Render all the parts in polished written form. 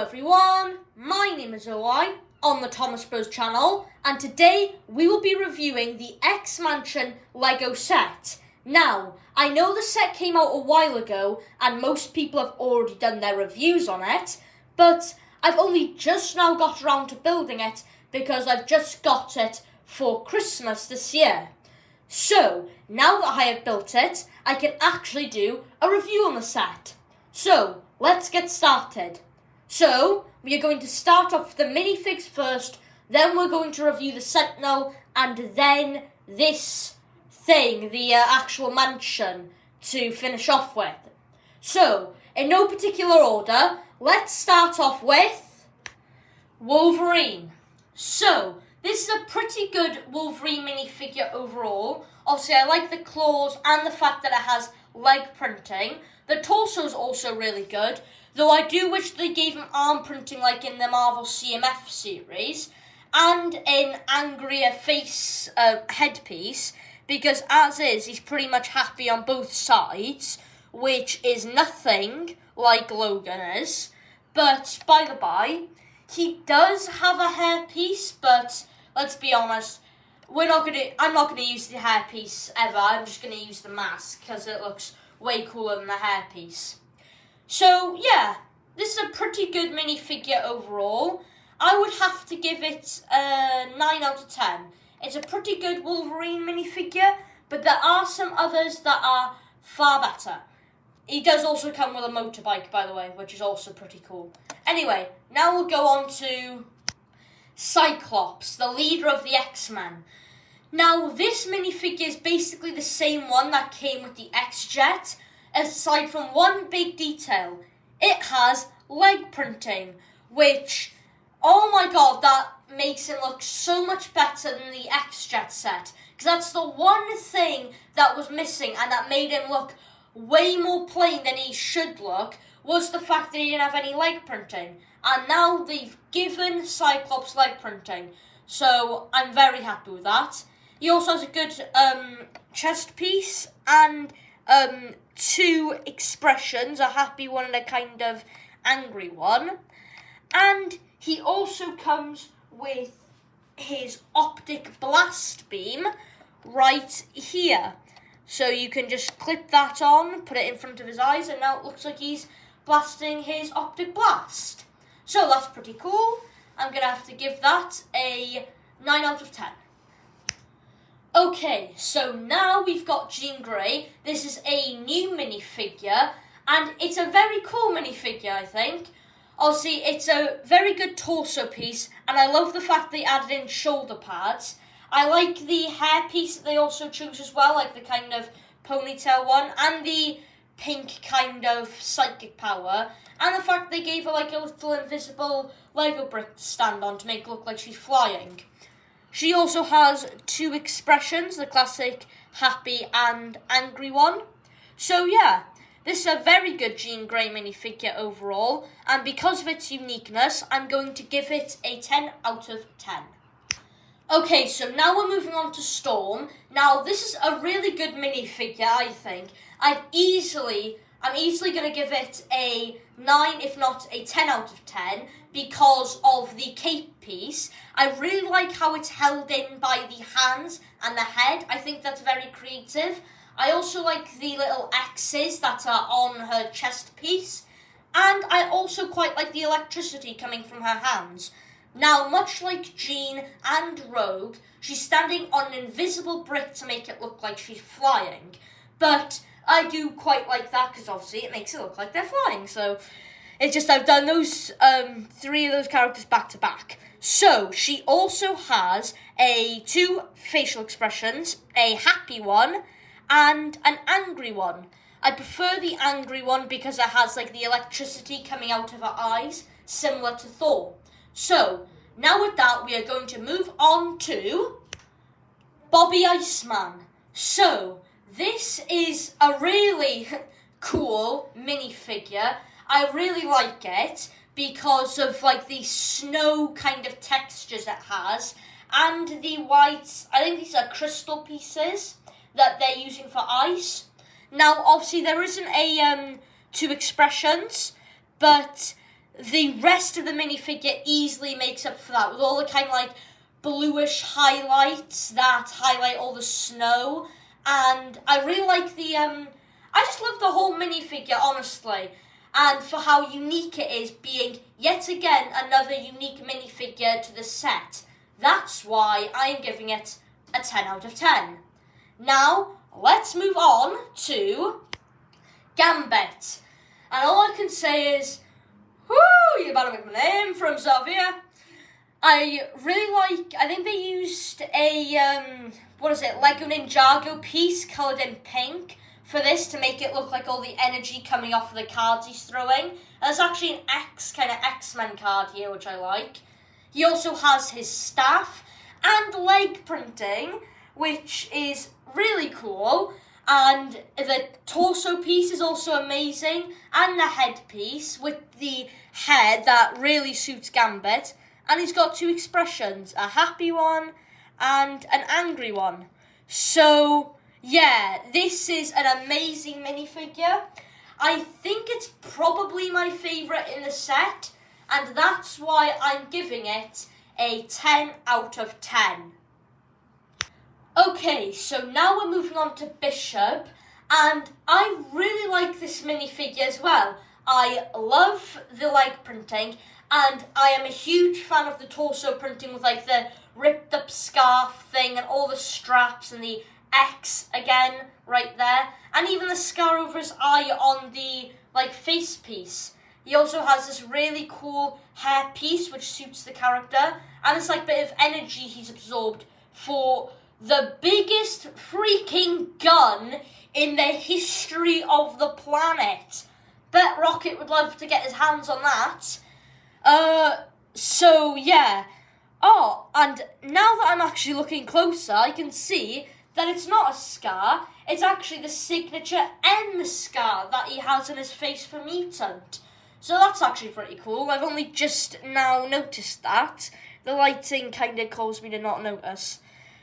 everyone, my name is OI on the Thomas Bros channel, and today we will be reviewing the X-Mansion Lego set. Now, I know the set came out a while ago and most people have already done their reviews on it, but I've only just now got around to building it because I've just got it for Christmas this year. So, now that I have built it, I can actually do a review on the set. So, let's get started. So, we are going to start off with the minifigs first, then we're going to review the Sentinel, and then this thing, the actual mansion, to finish off with. So, in no particular order, let's start off with Wolverine. So, this is a pretty good Wolverine minifigure overall. Obviously, I like the claws and the fact that it has leg printing. The torso is also really good, though I do wish they gave him arm printing like in the Marvel CMF series, and an angrier face headpiece, because as is, he's pretty much happy on both sides, which is nothing like Logan is. But, by the by, he does have a hairpiece, but let's be honest, I'm not gonna use the hairpiece ever. I'm just gonna use the mask because it looks way cooler than the hairpiece. So yeah, this is a pretty good minifigure overall. I would have to give it a 9 out of 10. It's a pretty good Wolverine minifigure, but there are some others that are far better. He does also come with a motorbike, by the way, which is also pretty cool. Anyway, now we'll go on to Cyclops, the leader of the X-Men. Now, this minifigure is basically the same one that came with the X-Jet, aside from one big detail. It has leg printing, which, oh my god, that makes it look so much better than the X-Jet set. Because that's the one thing that was missing and that made him look way more plain than he should look, was the fact that he didn't have any leg printing. And now they've given Cyclops leg printing. So I'm very happy with that. He also has a good chest piece and two expressions, a happy one and a kind of angry one. And he also comes with his optic blast beam right here. So you can just clip that on, put it in front of his eyes, and now it looks like he's blasting his optic blast. So that's pretty cool. I'm going to have to give that a 9 out of 10. Okay, so now we've got Jean Grey. This is a new minifigure, and it's a very cool minifigure, I think. Obviously, it's a very good torso piece, and I love the fact they added in shoulder pads. I like the hairpiece that they also chose as well, like the kind of ponytail one, and the pink kind of psychic power, and the fact they gave her like a little invisible Lego brick to stand on to make it look like she's flying. She also has two expressions, the classic happy and angry one. So yeah, this is a very good Jean Grey minifigure overall, and because of its uniqueness, I'm going to give it a 10 out of 10. Okay, so now we're moving on to Storm. Now, this is a really good minifigure, I think. I'm easily going to give it a 9, if not a 10 out of 10, because of the cape piece. I really like how it's held in by the hands and the head. I think that's very creative. I also like the little X's that are on her chest piece. And I also quite like the electricity coming from her hands. Now, much like Jean and Rogue, she's standing on an invisible brick to make it look like she's flying. But I do quite like that because obviously it makes it look like they're flying. So it's just I've done those three of those characters back to back. So she also has two facial expressions, a happy one and an angry one. I prefer the angry one because it has like the electricity coming out of her eyes, similar to Thor. So, now with that, we are going to move on to Bobby Iceman. So, this is a really cool minifigure. I really like it because of like the snow kind of textures it has, and the white, I think these are crystal pieces that they're using for ice. Now, obviously, there isn't a two expressions, but the rest of the minifigure easily makes up for that, with all the kind of like bluish highlights that highlight all the snow. And I really like the, I just love the whole minifigure, honestly. And for how unique it is, being yet again another unique minifigure to the set. That's why I am giving it a 10 out of 10. Now, let's move on to Gambit. And all I can say is, whoo, you better make my name for himself here. I think they used a, Lego Ninjago piece coloured in pink for this to make it look like all the energy coming off of the cards he's throwing. And there's actually an X-Men card here, which I like. He also has his staff and leg printing, which is really cool. And the torso piece is also amazing, and the headpiece with the hair that really suits Gambit. And he's got two expressions, a happy one and an angry one. So, yeah, this is an amazing minifigure. I think it's probably my favourite in the set, and that's why I'm giving it a 10 out of 10. Okay, so now we're moving on to Bishop, and I really like this minifigure as well. I love the leg printing, and I am a huge fan of the torso printing with like the ripped up scarf thing and all the straps and the X again right there, and even the scar over his eye on the like face piece. He also has this really cool hair piece which suits the character, and this like bit of energy he's absorbed for the biggest freaking gun in the history of the planet. Bet Rocket would love to get his hands on that. So yeah. Oh, and now that I'm actually looking closer, I can see that it's not a scar. It's actually the signature M scar that he has on his face for Mutant. So that's actually pretty cool. I've only just now noticed that. The lighting kind of caused me to not notice.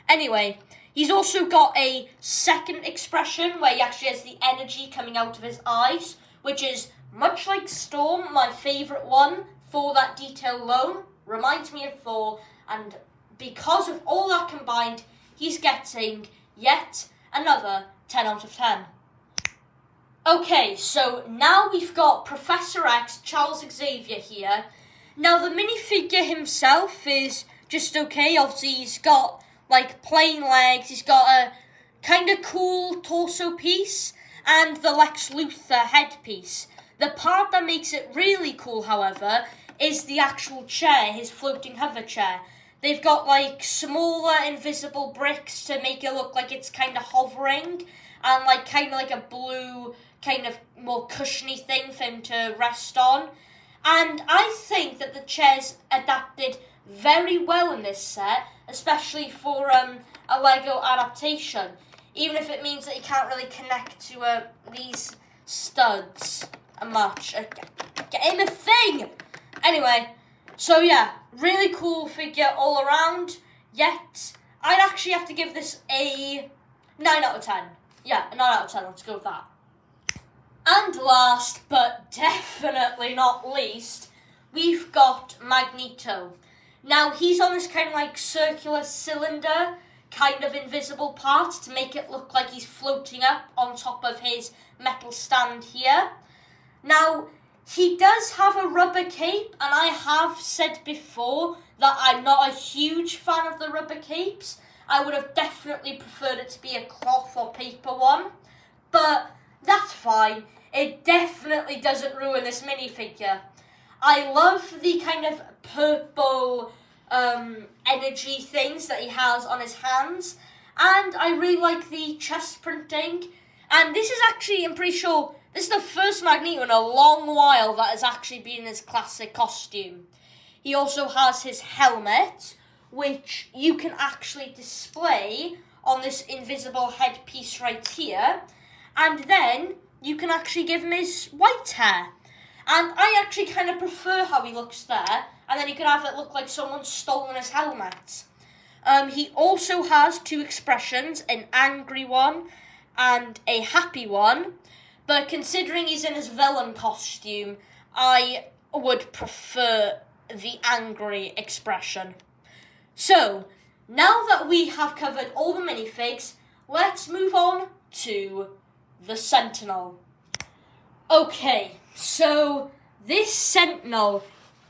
Anyway, he's also got a second expression where he actually has the energy coming out of his eyes, which is much like Storm, my favourite one, for that detail alone. Reminds me of Thor, and because of all that combined, he's getting yet another 10 out of 10. Okay, so now we've got Professor X, Charles Xavier here. Now the minifigure himself is just okay. Obviously he's got like plain legs, he's got a kind of cool torso piece, and the Lex Luthor headpiece. The part that makes it really cool, however, is the actual chair, his floating hover chair. They've got like smaller invisible bricks to make it look like it's kind of hovering, and like kind of like a blue, kind of more cushiony thing for him to rest on. And I think that the chair's adapted very well in this set, especially for a Lego adaptation, even if it means that you can't really connect to these studs much. Get in the thing! Anyway, so yeah, really cool figure all around, yet I'd actually have to give this a 9 out of 10. Yeah, a 9 out of 10, let's go with that. And last, but definitely not least, we've got Magneto. Now, he's on this kind of like circular cylinder, kind of invisible part to make it look like he's floating up on top of his metal stand here. Now, he does have a rubber cape, and I have said before that I'm not a huge fan of the rubber capes. I would have definitely preferred it to be a cloth or paper one, but that's fine. It definitely doesn't ruin this minifigure. I love the kind of purple energy things that he has on his hands, and I really like the chest printing. And this is actually, I'm pretty sure, this is the first Magneto in a long while that has actually been in his classic costume. He also has his helmet, which you can actually display on this invisible headpiece right here. And then you can actually give him his white hair. And I actually kind of prefer how he looks there. And then you can have it look like someone's stolen his helmet. He also has two expressions, an angry one and a happy one. But considering he's in his villain costume, I would prefer the angry expression. So, now that we have covered all the minifigs, let's move on to the Sentinel. Okay, so this Sentinel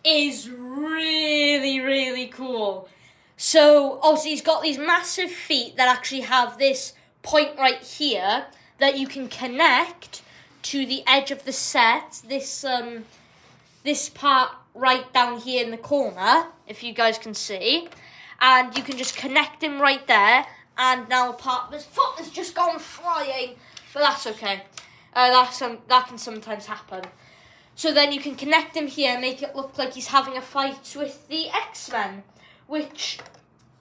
is really, really cool. So, obviously he's got these massive feet that actually have this point right here that you can connect to the edge of the set. This part right down here in the corner, if you guys can see. And you can just connect him right there. And now part of his foot has just gone flying. But that's okay. That can sometimes happen. So then you can connect him here and make it look like he's having a fight with the X-Men, which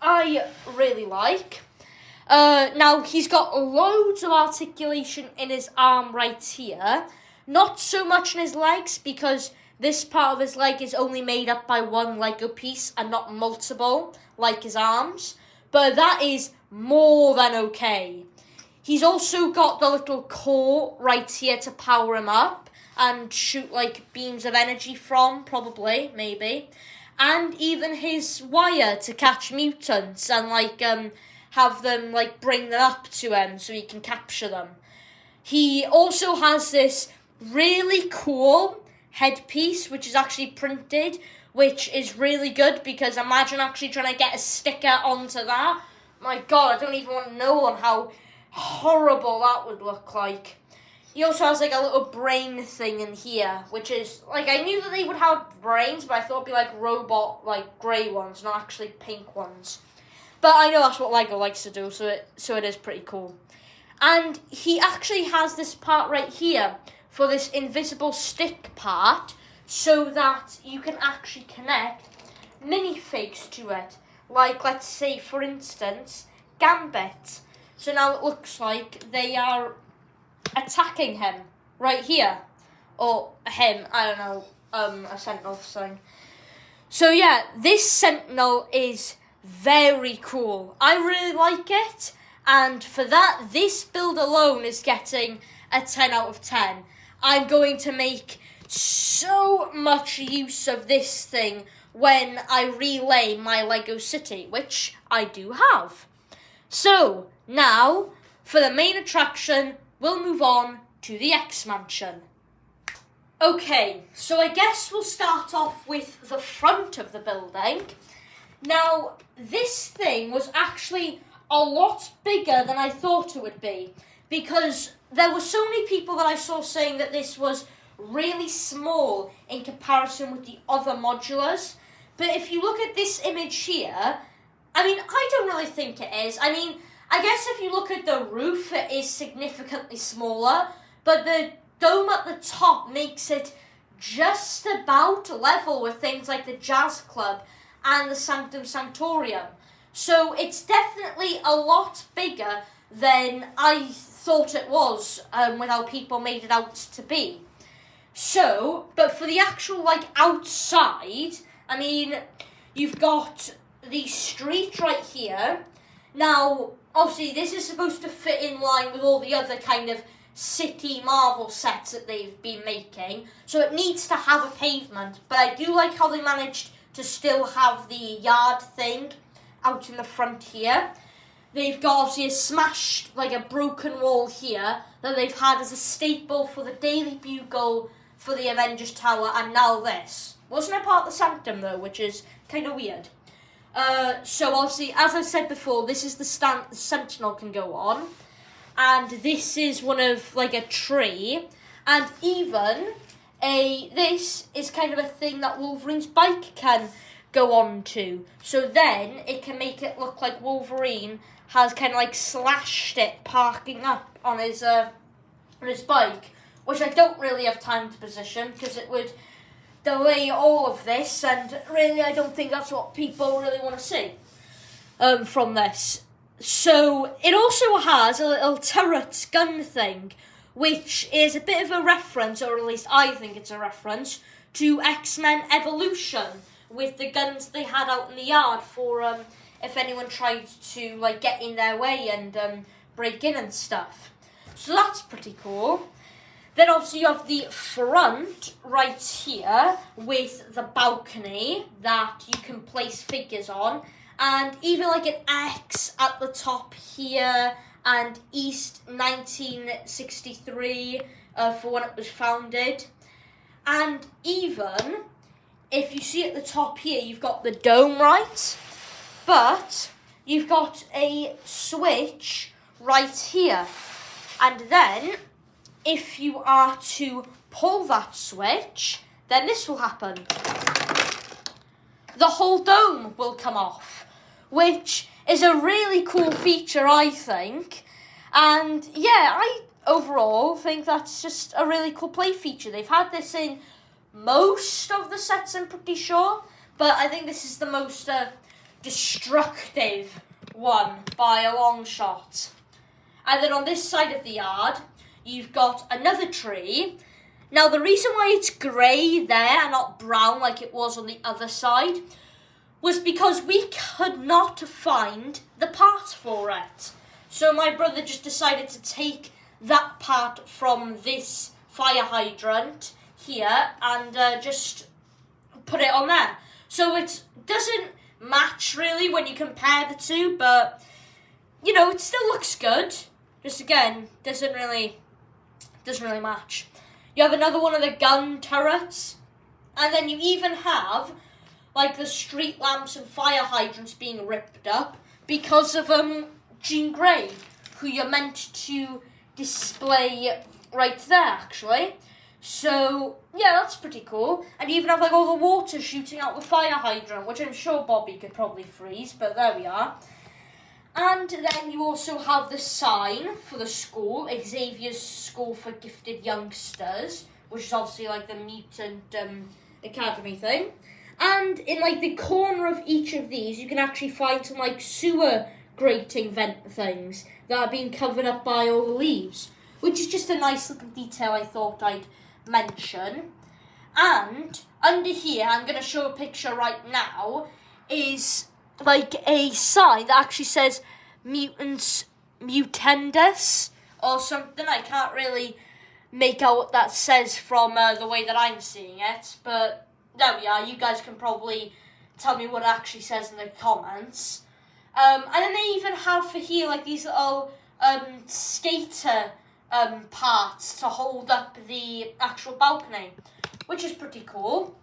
I really like. Now, he's got loads of articulation in his arm right here. Not so much in his legs, because this part of his leg is only made up by one Lego piece and not multiple, like his arms. But that is more than okay. He's also got the little core right here to power him up and shoot like beams of energy from, probably, maybe. And even his wire to catch mutants and have them bring them up to him so he can capture them. He also has this really cool headpiece which is actually printed, which is really good because imagine actually trying to get a sticker onto that. My God, I don't even want to know on how horrible that would look like. He also has a little brain thing in here, which is I knew that they would have brains, but I thought it'd be robot grey ones, not actually pink ones. But I know that's what Lego likes to do, so it is pretty cool. And he actually has this part right here for this invisible stick part, so that you can actually connect minifigs to it. Let's say, for instance, Gambit. So now it looks like they are attacking him right here. Or him, I don't know, a Sentinel thing. So yeah, this Sentinel is very cool. I really like it. And for that, this build alone is getting a 10 out of 10. I'm going to make so much use of this thing when I relay my Lego City, which I do have. So, now, for the main attraction, we'll move on to the X-Mansion. Okay, so I guess we'll start off with the front of the building. Now, this thing was actually a lot bigger than I thought it would be, because there were so many people that I saw saying that this was really small in comparison with the other modulars. But if you look at this image here, I don't really think it is. I guess if you look at the roof, it is significantly smaller, but the dome at the top makes it just about level with things like the Jazz Club and the Sanctum Sanctorium. So it's definitely a lot bigger than I thought it was, with how people made it out to be. So, but for the actual, outside, you've got the street right here. Now, obviously, this is supposed to fit in line with all the other kind of city Marvel sets that they've been making, so it needs to have a pavement, but I do like how they managed to still have the yard thing out in the front here. They've got obviously a smashed, a broken wall here that they've had as a staple for the Daily Bugle, for the Avengers Tower, and now this. Wasn't it part of the Sanctum though, which is kind of weird. So obviously, as I said before, this is the stand the Sentinel can go on, and this is one of a tree, and even this is kind of a thing that Wolverine's bike can go on to. So then it can make it look like Wolverine has kind of slashed it parking up on his bike, which I don't really have time to position because it would delay all of this, and really I don't think that's what people really want to see from this. So it also has a little turret gun thing, which is a bit of a reference, or at least I think it's a reference, to X-Men Evolution, with the guns they had out in the yard for if anyone tried to get in their way and break in and stuff. So that's pretty cool. Then obviously you have the front right here with the balcony that you can place figures on, and even like an X at the top here, and East 1963 for when it was founded. And even if you see at the top here, you've got the dome right, but you've got a switch right here. And then if you are to pull that switch, then this will happen. The whole dome will come off, which is a really cool feature, I think. And yeah, I overall think that's just a really cool play feature. They've had this in most of the sets, I'm pretty sure, but I think this is the most destructive one by a long shot. And then on this side of the yard, you've got another tree. Now, the reason why it's grey there and not brown like it was on the other side was because we could not find the part for it. So my brother just decided to take that part from this fire hydrant here and just put it on there. So it doesn't match really when you compare the two, but you know, it still looks good. Just again, doesn't really match. You have another one of the gun turrets, and then you even have like the street lamps and fire hydrants being ripped up because of Jean Grey, who you're meant to display right there actually. So yeah, that's pretty cool. And you even have like all the water shooting out the fire hydrant, which I'm sure Bobby could probably freeze, but there we are. And then you also have the sign for the school, Xavier's School for Gifted Youngsters, which is obviously like the mutant academy thing. And in like the corner of each of these, you can actually find some like sewer grating vent things that are being covered up by all the leaves, which is just a nice little detail I thought I'd mention. And under here, I'm going to show a picture right now, is like a sign that actually says Mutants Mutendus or something. I can't really make out what that says from the way that I'm seeing it, but there we are. You guys can probably tell me what it actually says in the comments. And then they even have for here like these little skater parts to hold up the actual balcony, which is pretty cool.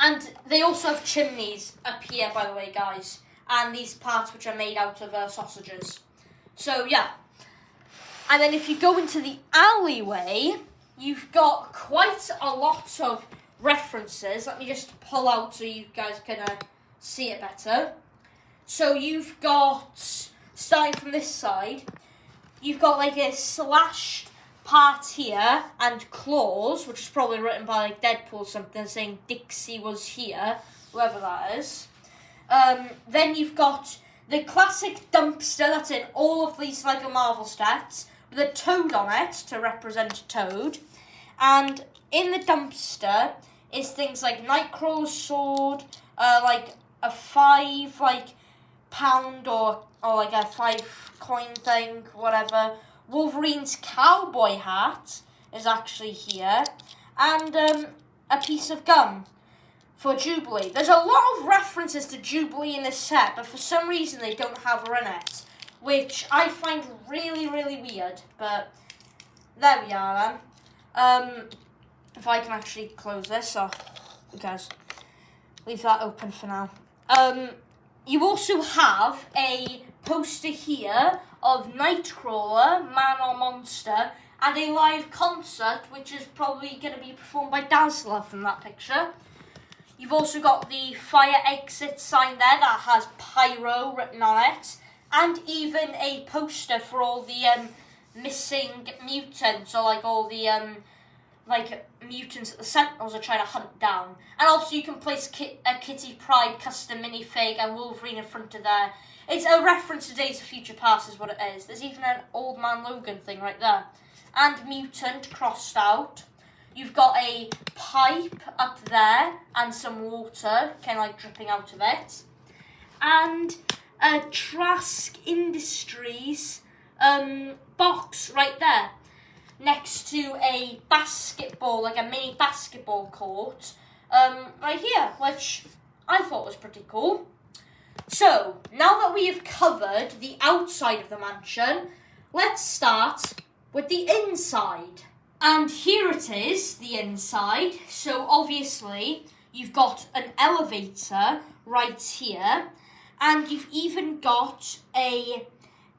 And they also have chimneys up here, by the way, guys. And these parts which are made out of sausages. So, yeah. And then if you go into the alleyway, you've got quite a lot of references. Let me just pull out so you guys can see it better. So you've got, starting from this side, you've got like a slashed part here and claws, which is probably written by like Deadpool or something, saying Dixie was here, whoever that is. Then you've got the classic dumpster that's in all of these Lego Marvel stats with a toad on it to represent a toad. And in the dumpster is things like Nightcrawler's sword, like a £5 pound or like a 5 coin thing, whatever. Wolverine's cowboy hat is actually here, and a piece of gum for Jubilee. There's a lot of references to Jubilee in this set, but for some reason they don't have her in it, which I find really, really weird, but there we are then. If I can actually close this, so guys, leave that open for now. You also have a poster here of Nightcrawler, Man or Monster, and a live concert, which is probably going to be performed by Dazzler from that picture. You've also got the fire exit sign there that has Pyro written on it, and even a poster for all the missing mutants, or like all the mutants that the Sentinels are trying to hunt down. And also you can place a Kitty Pryde custom minifig and Wolverine in front of there. It's a reference to Days of Future Past is what it is. There's even an Old Man Logan thing right there. And mutant crossed out. You've got a pipe up there and some water kind of like dripping out of it. And a Trask Industries box right there. next to a basketball, like a mini basketball court, right here, which I thought was pretty cool. So, now that we have covered the outside of the mansion, let's start with the inside. And here it is, the inside. So obviously, you've got an elevator right here, and you've even got a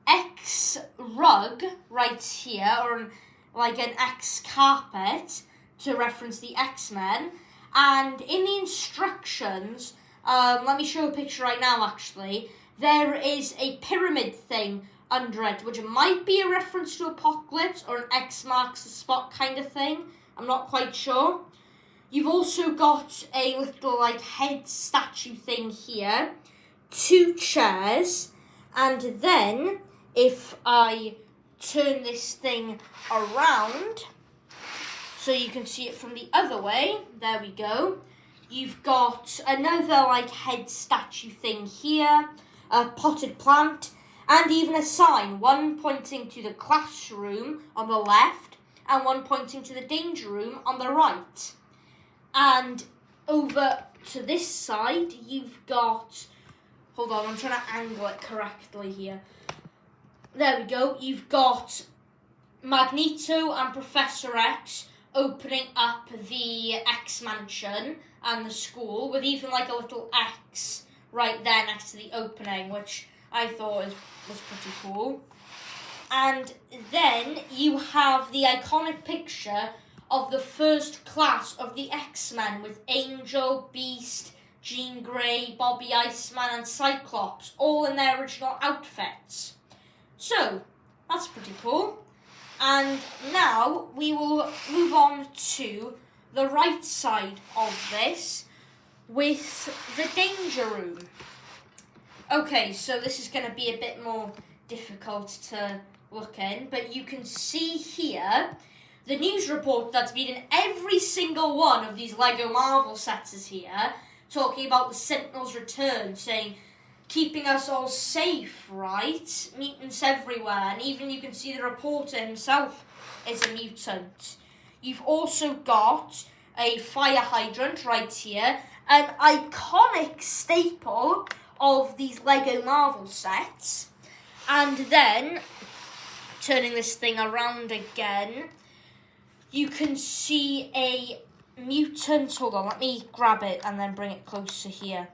X rug right here, or like an X carpet to reference the X-Men. And in the instructions, let me show a picture right now actually, there is a pyramid thing under it, which might be a reference to Apocalypse or an X marks the spot kind of thing. I'm not quite sure. You've also got a little like head statue thing here, 2 chairs, and then if I turn this thing around so you can see it from the other way, there we go. You've got another like head statue thing here, a potted plant, and even a sign, one pointing to the classroom on the left and one pointing to the danger room on the right. And over to this side, you've got, hold on, I'm trying to angle it correctly here. There we go. You've got Magneto and Professor X opening up the X Mansion and the school with even like a little X right there next to the opening, which I thought was pretty cool. And then you have the iconic picture of the first class of the X-Men with Angel, Beast, Jean Grey, Bobby Iceman and Cyclops, all in their original outfits. So, that's pretty cool. And now we will move on to the right side of this with the danger room. Okay, so this is going to be a bit more difficult to look in, but you can see here the news report that's been in every single one of these Lego Marvel sets is here, talking about the Sentinel's return, saying, keeping us all safe, right? Mutants everywhere, and even you can see the reporter himself is a mutant. You've also got a fire hydrant right here, an iconic staple of these Lego Marvel sets. And then, turning this thing around again, you can see a mutant, hold on, let me grab it and then bring it closer here.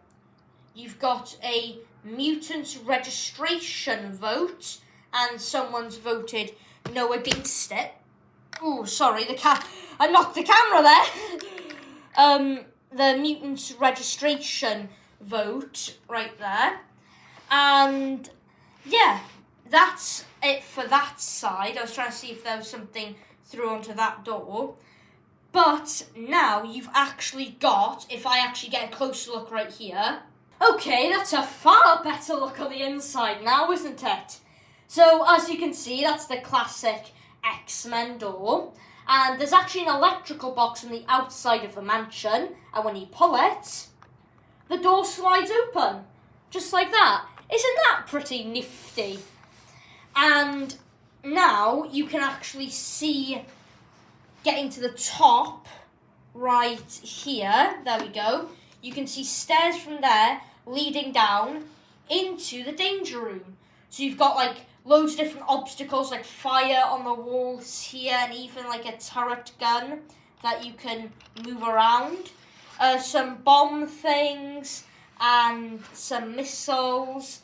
You've got a mutant registration vote, and someone's voted no against it. Oh, sorry, I knocked the camera there. The mutant registration vote right there. And yeah, that's it for that side. I was trying to see if there was something through onto that door. But now you've actually got, if I actually get a closer look right here, okay, that's a far better look on the inside now, isn't it? So, as you can see, that's the classic X-Men door. And there's actually an electrical box on the outside of the mansion. And when you pull it, the door slides open. Just like that. Isn't that pretty nifty? And now you can actually see, getting to the top right here, there we go, you can see stairs from there leading down into the danger room. So you've got like loads of different obstacles, like fire on the walls here, and even like a turret gun that you can move around. Some bomb things and some missiles,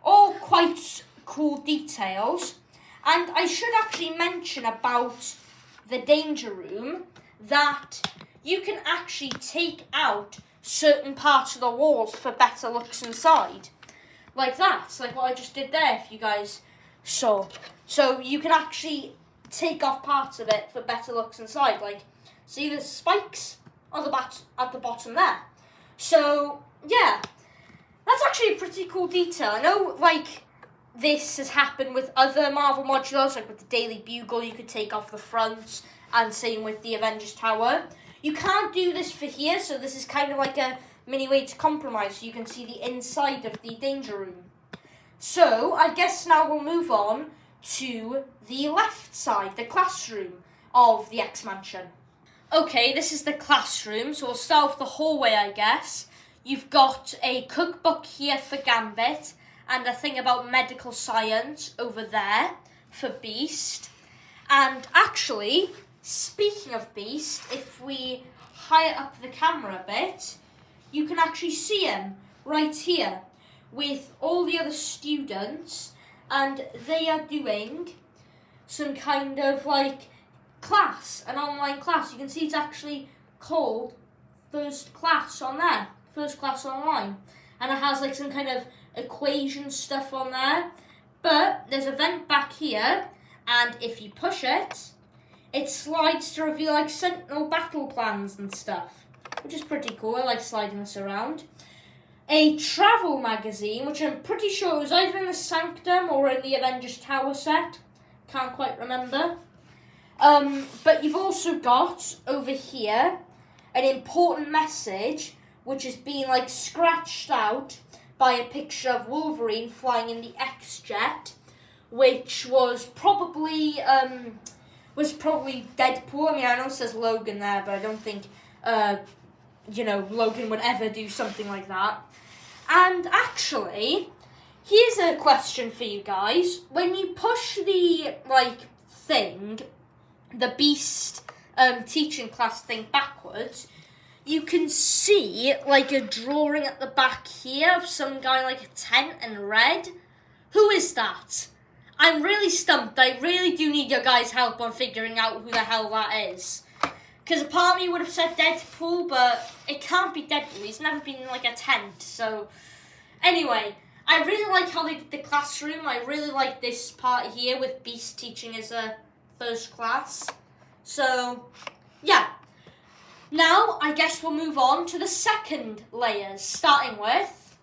all quite cool details. And I should actually mention about the danger room that you can actually take out certain parts of the walls for better looks inside. Like that, like what I just did there, if you guys saw. So you can actually take off parts of it for better looks inside. Like, see the spikes at the bottom there. So, yeah, that's actually a pretty cool detail. I know, like, this has happened with other Marvel modulars, like with the Daily Bugle, you could take off the front, and same with the Avengers Tower. You can't do this for here, so this is kind of like a mini way to compromise, so you can see the inside of the danger room. So, I guess now we'll move on to the left side, the classroom of the X-Mansion. Okay, this is the classroom, so we'll start with the hallway, I guess. You've got a cookbook here for Gambit, and a thing about medical science over there for Beast. And actually, speaking of Beast, if we higher up the camera a bit, you can actually see him right here with all the other students, and they are doing some kind of like class, an online class. You can see it's actually called First Class on there, First Class Online, and it has like some kind of equation stuff on there. But there's a vent back here, and if you push it, it slides to reveal like Sentinel battle plans and stuff, which is pretty cool. I like sliding this around. A travel magazine, which I'm pretty sure was either in the Sanctum or in the Avengers Tower set. Can't quite remember. But you've also got over here an important message, which has been like scratched out by a picture of Wolverine flying in the X-Jet, which was probably Deadpool. I mean, I know it says Logan there, but I don't think Logan would ever do something like that. And actually, here's a question for you guys. When you push the thing, the Beast teaching class thing backwards, you can see like a drawing at the back here of some guy like a tent in red. Who is that? I'm really stumped. I really do need your guys' help on figuring out who the hell that is. Because a part of me would have said Deadpool, but it can't be Deadpool. He's never been in like a tent. So, anyway, I really like how they did the classroom. I really like this part here with Beast teaching as a first class. So, yeah. Now, I guess we'll move on to the second layers, starting with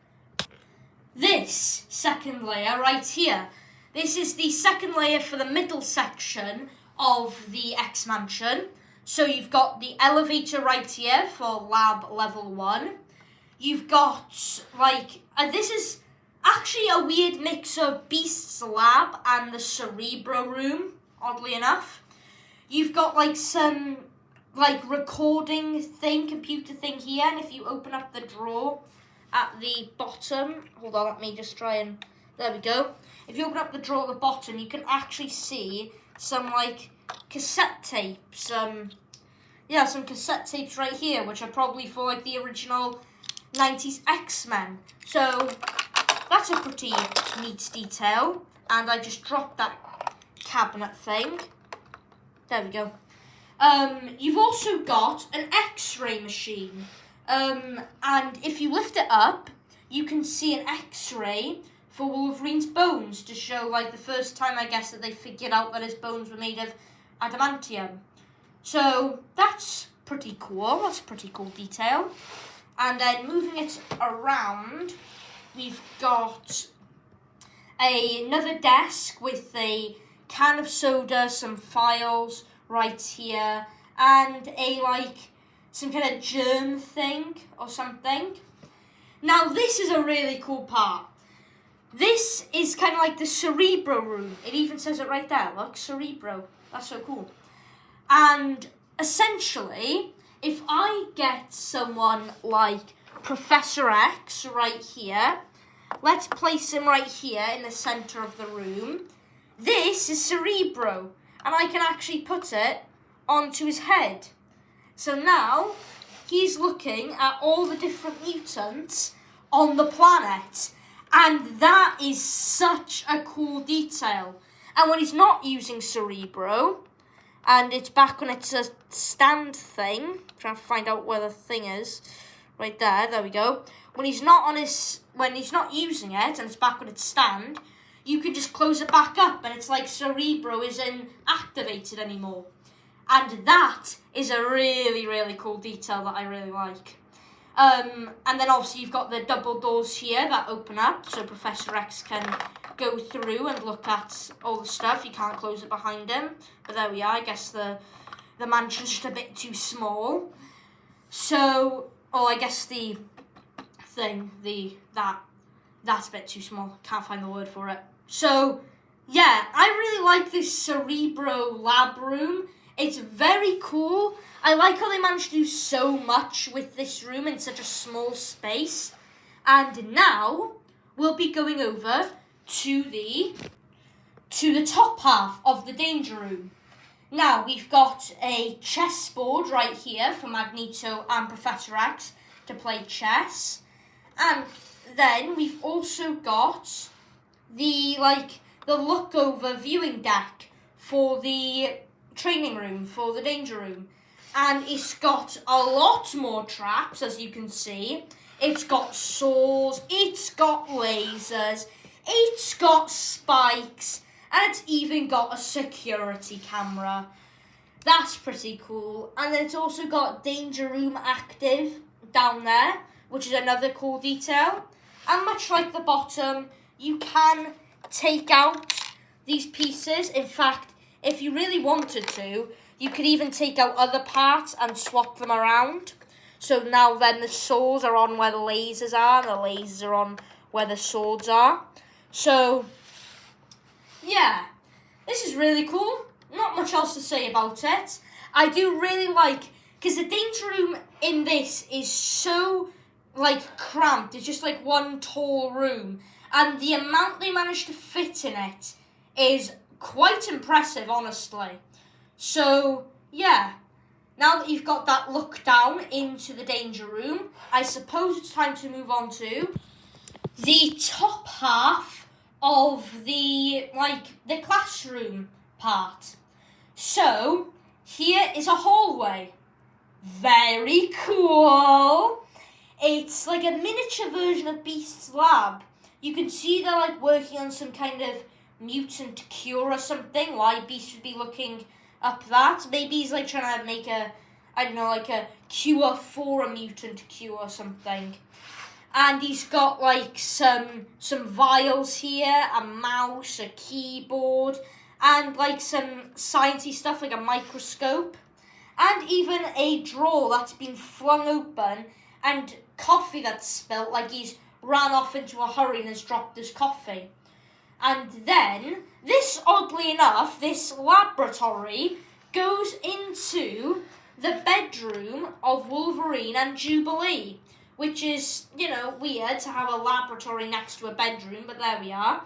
this second layer right here. This is the second layer for the middle section of the X-Mansion. So you've got the elevator right here for lab level 1. You've got, this is actually a weird mix of Beast's lab and the Cerebro room, oddly enough. You've got, some, recording thing, computer thing here, and if you open up the drawer at the bottom, hold on, let me just try and, there we go. If you open up the drawer at the bottom, you can actually see some, cassette tapes, some cassette tapes right here, which are probably for the original 90s X-Men. So that's a pretty neat detail. And I just dropped that cabinet thing. There we go. You've also got an X-ray machine. And if you lift it up, you can see an X-ray for Wolverine's bones to show the first time, I guess, that they figured out that his bones were made of adamantium. So that's pretty cool. That's a pretty cool detail. And then moving it around, we've got another desk with a can of soda, some files right here, and some kind of germ thing or something. Now this is a really cool part. This is kind of like the Cerebro room. It even says it right there. Look, Cerebro. That's so cool. And essentially, if I get someone like Professor X right here, let's place him right here in the center of the room. This is Cerebro, and I can actually put it onto his head. So now, he's looking at all the different mutants on the planet. And that is such a cool detail. And when he's not using Cerebro, and it's back on its stand thing, I'm trying to find out where the thing is, right there we go. When he's not using it, and it's back on its stand, you can just close it back up, and it's like Cerebro isn't activated anymore. And that is a really, really cool detail that I really like. And then obviously you've got the double doors here that open up, so Professor X can go through and look at all the stuff. You can't close it behind him, but there we are. I guess the mansion's just a bit too small. So, I guess the thing, that's a bit too small. Can't find the word for it. So, Yeah, I really like this Cerebro lab room. It's very cool. I like how they managed to do so much with this room in such a small space. And now we'll be going over to the top half of the danger room. Now we've got a chessboard right here for Magneto and Professor X to play chess. And then we've also got the look over viewing deck for the training room, for the danger room. And it's got a lot more traps, as you can see. It's got saws, it's got lasers, it's got spikes, and it's even got a security camera. That's pretty cool. And then it's also got danger room active down there, which is another cool detail. And much like the bottom, you can take out these pieces. In fact, if you really wanted to, you could even take out other parts and swap them around. So now then the saws are on where the lasers are, and the lasers are on where the swords are. So, yeah, this is really cool. Not much else to say about it. I do really like, because the danger room in this is so, cramped. It's just, one tall room. And the amount they managed to fit in it is quite impressive, honestly. So, yeah. Now that you've got that look down into the danger room, I suppose it's time to move on to the top half of the classroom part. So, here is a hallway. Very cool. It's like a miniature version of Beast's lab. You can see they're working on some kind of mutant cure or something. Why Beast would be looking up that. Maybe he's trying to make a cure for a mutant cure or something. And he's got some vials here, a mouse, a keyboard, and some sciencey stuff like a microscope. And even a drawer that's been flung open and coffee that's spilt, he's ran off into a hurry and has dropped his coffee. And then, oddly enough, this laboratory goes into the bedroom of Wolverine and Jubilee, which is, weird to have a laboratory next to a bedroom, but there we are.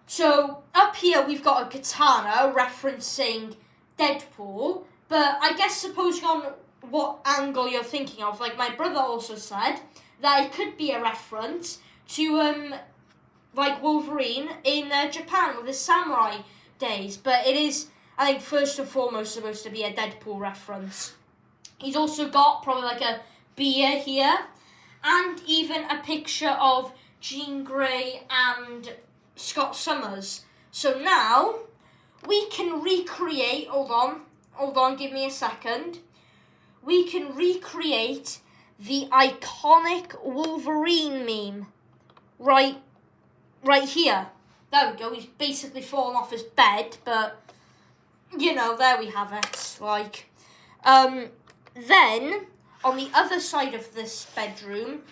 So, up here we've got a katana referencing Deadpool, but I guess supposing on what angle you're thinking of, my brother also said that it could be a reference to, Wolverine in Japan with his samurai days, but it is, I think, first and foremost supposed to be a Deadpool reference. He's also got probably a beer here, and even a picture of Jean Grey and Scott Summers. So now, we can recreate, hold on, give me a second. We can recreate the iconic Wolverine meme right here. There we go, he's basically fallen off his bed, but, there we have it. Then, on the other side of this bedroom,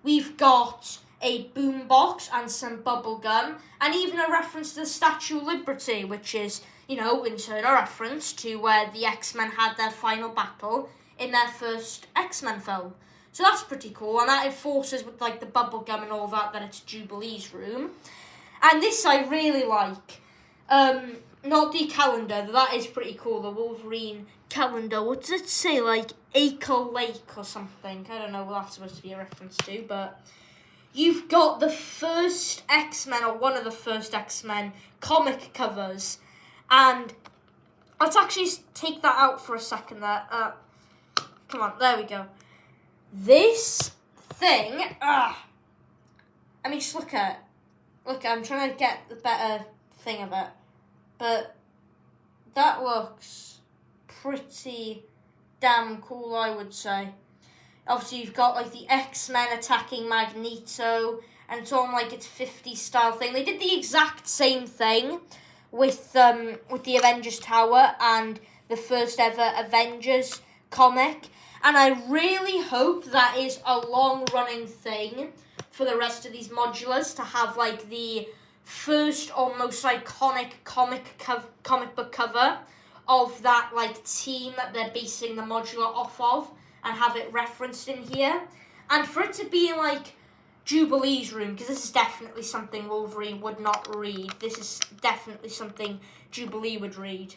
we've got a boombox and some bubble gum, and even a reference to the Statue of Liberty, which is, in turn a reference to where the X-Men had their final battle in their first X-Men film. So that's pretty cool, and that enforces with the bubble gum and all that it's Jubilee's room. And this I really like. Not the calendar, that is pretty cool, the Wolverine calendar. What does it say, Acre Lake or something? I don't know what that's supposed to be a reference to, but you've got the first X-Men, or one of the first X-Men comic covers, and let's actually take that out for a second there. Come on, there we go. This thing, I mean, just look at it. Look, I'm trying to get the better thing of it. But that looks pretty damn cool, I would say. Obviously, you've got, the X-Men attacking Magneto, and it's on, its 50s style thing. They did the exact same thing with the Avengers Tower and the first ever Avengers comic. And I really hope that is a long-running thing for the rest of these modulars to have, the first or most iconic comic book cover of that like team that they're basing the modular off of, and have it referenced in here. And for it to be in like Jubilee's room, because this is definitely something Wolverine would not read. This is definitely something Jubilee would read.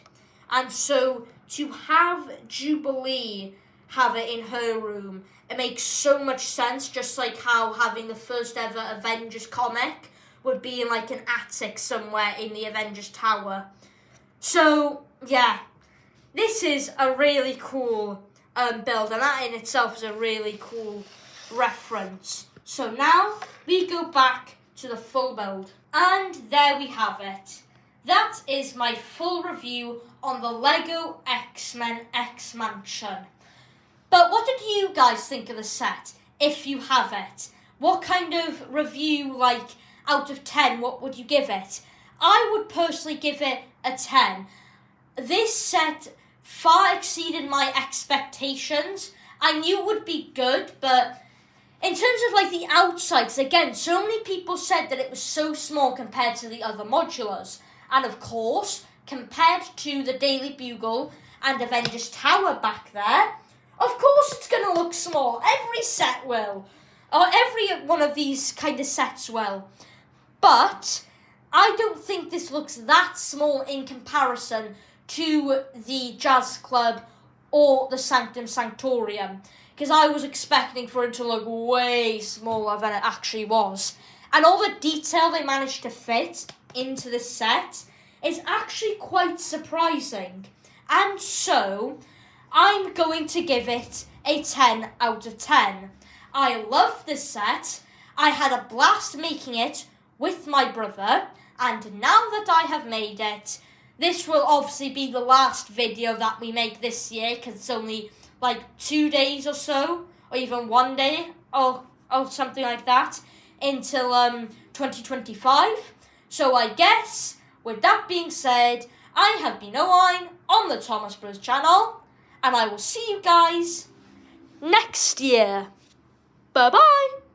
And so to have Jubilee have it in her room, it makes so much sense, just like how having the first ever Avengers comic would be in like an attic somewhere in the Avengers Tower. So, yeah, this is a really cool build, and that in itself is a really cool reference. So now we go back to the full build. And there we have it. That is my full review on the LEGO X-Men X-Mansion. But what did you guys think of the set, if you have it? What kind of review, like, out of 10, what would you give it? I would personally give it a 10. This set far exceeded my expectations. I knew it would be good, but in terms of like the outsides, again, so many people said that it was so small compared to the other modulars. And of course, compared to the Daily Bugle and Avengers Tower back there, of course it's going to look small. Every set will. Or every one of these kind of sets will. But I don't think this looks that small in comparison to the Jazz Club or the Sanctum Sanctorium, because I was expecting for it to look way smaller than it actually was. And all the detail they managed to fit into this set is actually quite surprising. And so, I'm going to give it a 10 out of 10. I love this set. I had a blast making it with my brother, and now that I have made it, this will obviously be the last video that we make this year, because it's only like 2 days or so, or even 1 day, or something like that, until 2025. So I guess, with that being said, I have been Owain on the Thomas Bros channel, and I will see you guys next year. Bye-bye!